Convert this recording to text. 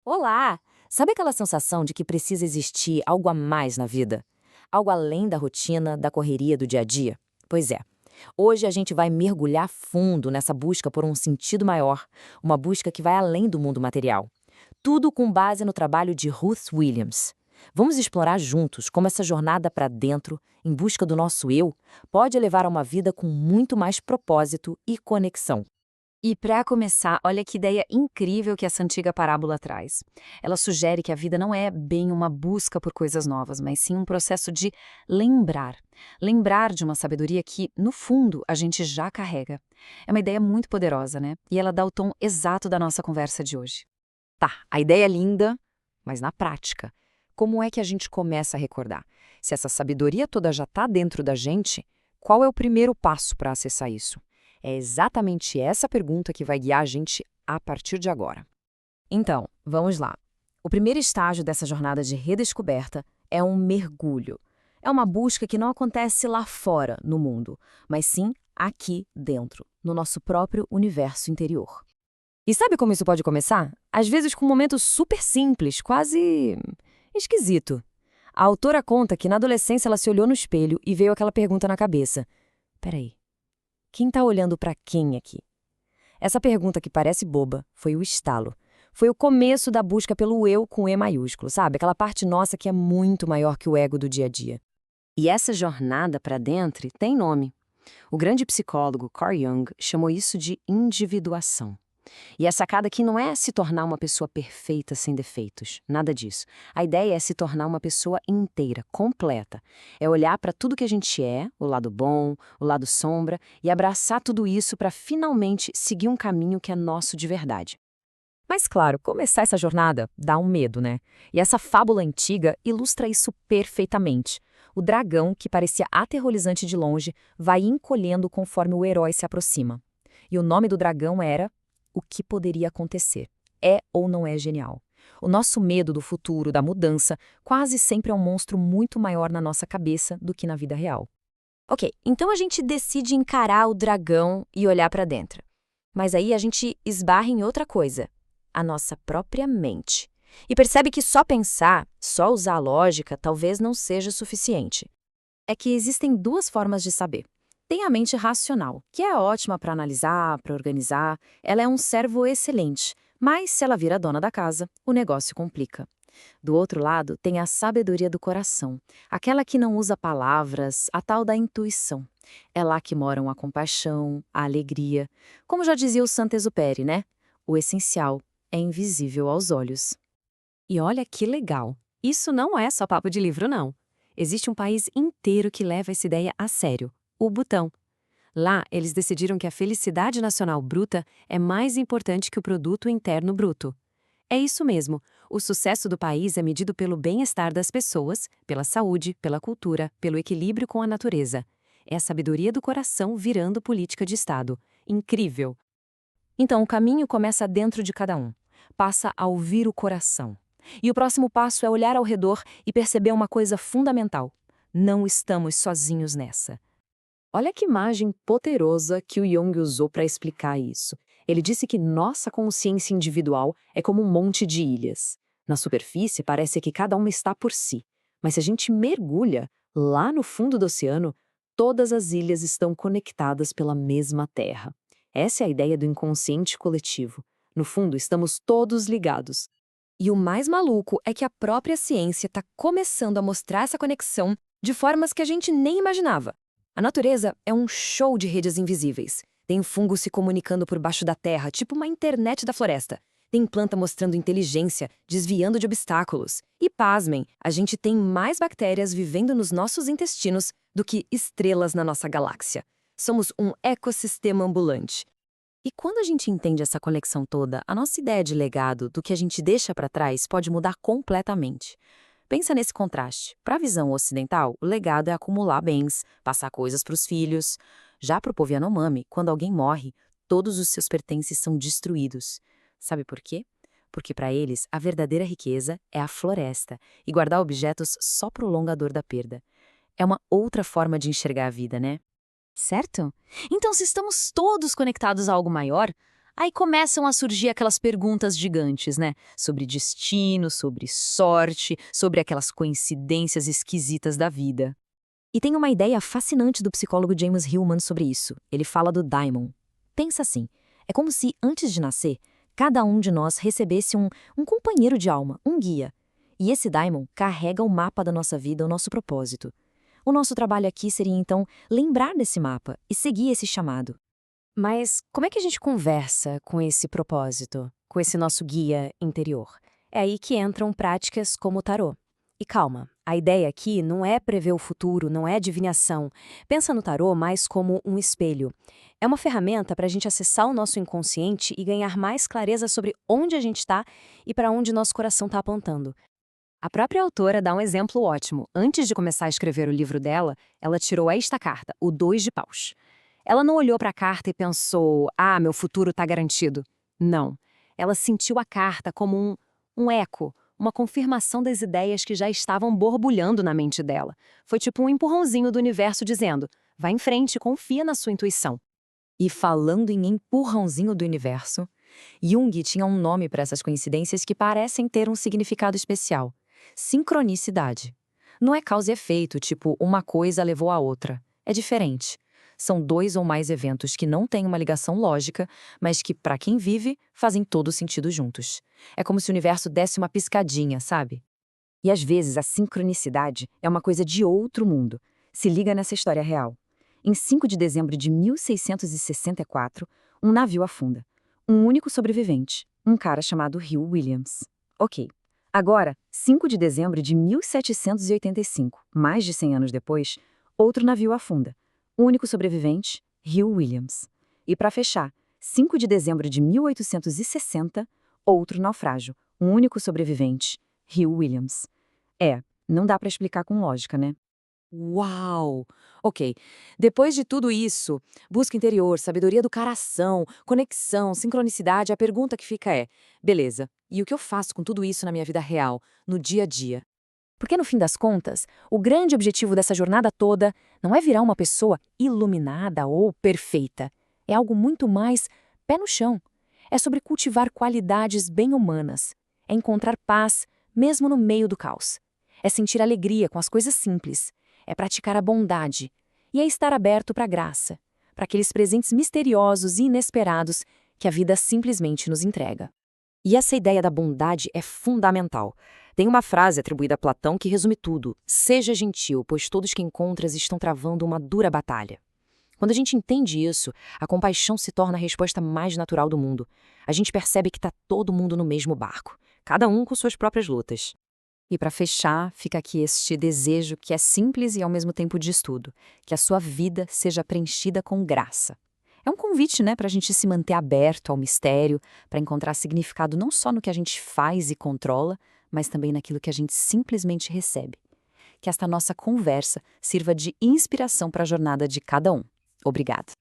Olá! Sabe aquela sensação de que precisa existir algo a mais na vida? Algo além da rotina, da correria do dia a dia? Pois é. Hoje a gente vai mergulhar fundo nessa busca por um sentido maior, uma busca que vai além do mundo material. Tudo com base no trabalho de Ruth Williams. Vamos explorar juntos como essa jornada para dentro, em busca do nosso eu, pode levar a uma vida com muito mais propósito e conexão. E para começar, olha que ideia incrível que essa antiga parábola traz. Ela sugere que a vida não é bem uma busca por coisas novas, mas sim um processo de lembrar. Lembrar de uma sabedoria que, no fundo, a gente já carrega. É uma ideia muito poderosa, né? E ela dá o tom exato da nossa conversa de hoje. Tá, a ideia é linda, mas na prática, como é que a gente começa a recordar? Se essa sabedoria toda já está dentro da gente, qual é o primeiro passo para acessar isso? É exatamente essa pergunta que vai guiar a gente a partir de agora. Então, vamos lá. O primeiro estágio dessa jornada de redescoberta é um mergulho. É uma busca que não acontece lá fora, no mundo, mas sim aqui dentro, no nosso próprio universo interior. E sabe como isso pode começar? Às vezes com um momento super simples, quase esquisito. A autora conta que na adolescência ela se olhou no espelho e veio aquela pergunta na cabeça: peraí, quem está olhando para quem aqui? Essa pergunta que parece boba foi o estalo. Foi o começo da busca pelo eu com E maiúsculo, sabe? Aquela parte nossa que é muito maior que o ego do dia a dia. E essa jornada para dentro tem nome. O grande psicólogo Carl Jung chamou isso de individuação. E a sacada aqui não é se tornar uma pessoa perfeita sem defeitos, nada disso. A ideia é se tornar uma pessoa inteira, completa. É olhar para tudo que a gente é, o lado bom, o lado sombra, e abraçar tudo isso para finalmente seguir um caminho que é nosso de verdade. Mas claro, começar essa jornada dá um medo, né? E essa fábula antiga ilustra isso perfeitamente. O dragão, que parecia aterrorizante de longe, vai encolhendo conforme o herói se aproxima. E o nome do dragão era o que poderia acontecer. É ou não é genial? O nosso medo do futuro, da mudança, quase sempre é um monstro muito maior na nossa cabeça do que na vida real. Ok, então a gente decide encarar o dragão e olhar para dentro. Mas aí a gente esbarra em outra coisa, a nossa própria mente. E percebe que só pensar, só usar a lógica, talvez não seja suficiente. É que existem duas formas de saber. Tem a mente racional, que é ótima para analisar, para organizar, ela é um servo excelente, mas se ela vira dona da casa, o negócio complica. Do outro lado, tem a sabedoria do coração, aquela que não usa palavras, a tal da intuição. É lá que moram a compaixão, a alegria. Como já dizia o Saint-Exupéry, né? O essencial é invisível aos olhos. E olha que legal! Isso não é só papo de livro, não. Existe um país inteiro que leva essa ideia a sério, o Butão. Lá, eles decidiram que a felicidade nacional bruta é mais importante que o produto interno bruto. É isso mesmo, o sucesso do país é medido pelo bem-estar das pessoas, pela saúde, pela cultura, pelo equilíbrio com a natureza. É a sabedoria do coração virando política de Estado. Incrível! Então, o caminho começa dentro de cada um. Passa a ouvir o coração. E o próximo passo é olhar ao redor e perceber uma coisa fundamental. Não estamos sozinhos nessa. Olha que imagem poderosa que o Jung usou para explicar isso. Ele disse que nossa consciência individual é como um monte de ilhas. Na superfície, parece que cada uma está por si. Mas se a gente mergulha, lá no fundo do oceano, todas as ilhas estão conectadas pela mesma terra. Essa é a ideia do inconsciente coletivo. No fundo, estamos todos ligados. E o mais maluco é que a própria ciência está começando a mostrar essa conexão de formas que a gente nem imaginava. A natureza é um show de redes invisíveis. Tem fungo se comunicando por baixo da terra, tipo uma internet da floresta. Tem planta mostrando inteligência, desviando de obstáculos. E pasmem, a gente tem mais bactérias vivendo nos nossos intestinos do que estrelas na nossa galáxia. Somos um ecossistema ambulante. E quando a gente entende essa conexão toda, a nossa ideia de legado, do que a gente deixa para trás, pode mudar completamente. Pensa nesse contraste. Para a visão ocidental, o legado é acumular bens, passar coisas para os filhos. Já para o povo Yanomami, quando alguém morre, todos os seus pertences são destruídos. Sabe por quê? Porque para eles, a verdadeira riqueza é a floresta, e guardar objetos só prolonga a dor da perda. É uma outra forma de enxergar a vida, né? Certo? Então, se estamos todos conectados a algo maior, Aí começam a surgir aquelas perguntas gigantes, né? Sobre destino, sobre sorte, sobre aquelas coincidências esquisitas da vida. E tem uma ideia fascinante do psicólogo James Hillman sobre isso. Ele fala do daimon. Pensa assim, é como se, antes de nascer, cada um de nós recebesse um companheiro de alma, um guia. E esse daimon carrega o mapa da nossa vida, o nosso propósito. O nosso trabalho aqui seria, então, lembrar desse mapa e seguir esse chamado. Mas como é que a gente conversa com esse propósito, com esse nosso guia interior? É aí que entram práticas como o tarô. E calma, a ideia aqui não é prever o futuro, não é adivinhação. Pensa no tarô mais como um espelho. É uma ferramenta para a gente acessar o nosso inconsciente e ganhar mais clareza sobre onde a gente está e para onde nosso coração está apontando. A própria autora dá um exemplo ótimo. Antes de começar a escrever o livro dela, ela tirou esta carta, o 2 de paus. Ela não olhou para a carta e pensou, meu futuro está garantido. Não. Ela sentiu a carta como um eco, uma confirmação das ideias que já estavam borbulhando na mente dela. Foi tipo um empurrãozinho do universo dizendo, vai em frente, confia na sua intuição. E falando em empurrãozinho do universo, Jung tinha um nome para essas coincidências que parecem ter um significado especial. Sincronicidade. Não é causa e efeito, tipo uma coisa levou a outra. É diferente. São 2 ou mais eventos que não têm uma ligação lógica, mas que, para quem vive, fazem todo sentido juntos. É como se o universo desse uma piscadinha, sabe? E às vezes a sincronicidade é uma coisa de outro mundo. Se liga nessa história real. Em 5 de dezembro de 1664, um navio afunda. Um único sobrevivente, um cara chamado Hugh Williams. Ok. Agora, 5 de dezembro de 1785, mais de 100 anos depois, outro navio afunda. Único sobrevivente, Hugh Williams. E para fechar, 5 de dezembro de 1860, outro naufrágio, um único sobrevivente, Hugh Williams. Não dá para explicar com lógica, né? Uau! Ok, depois de tudo isso, busca interior, sabedoria do coração, conexão, sincronicidade, a pergunta que fica é, beleza, e o que eu faço com tudo isso na minha vida real, no dia a dia? Porque no fim das contas, o grande objetivo dessa jornada toda não é virar uma pessoa iluminada ou perfeita. É algo muito mais pé no chão. É sobre cultivar qualidades bem humanas. É encontrar paz, mesmo no meio do caos. É sentir alegria com as coisas simples. É praticar a bondade. E é estar aberto para a graça, para aqueles presentes misteriosos e inesperados que a vida simplesmente nos entrega. E essa ideia da bondade é fundamental. Tem uma frase atribuída a Platão que resume tudo: seja gentil, pois todos que encontras estão travando uma dura batalha. Quando a gente entende isso, a compaixão se torna a resposta mais natural do mundo. A gente percebe que está todo mundo no mesmo barco, cada um com suas próprias lutas. E para fechar, fica aqui este desejo que é simples e ao mesmo tempo de estudo, que a sua vida seja preenchida com graça. É um convite, né, para a gente se manter aberto ao mistério, para encontrar significado não só no que a gente faz e controla, mas também naquilo que a gente simplesmente recebe. Que esta nossa conversa sirva de inspiração para a jornada de cada um. Obrigada.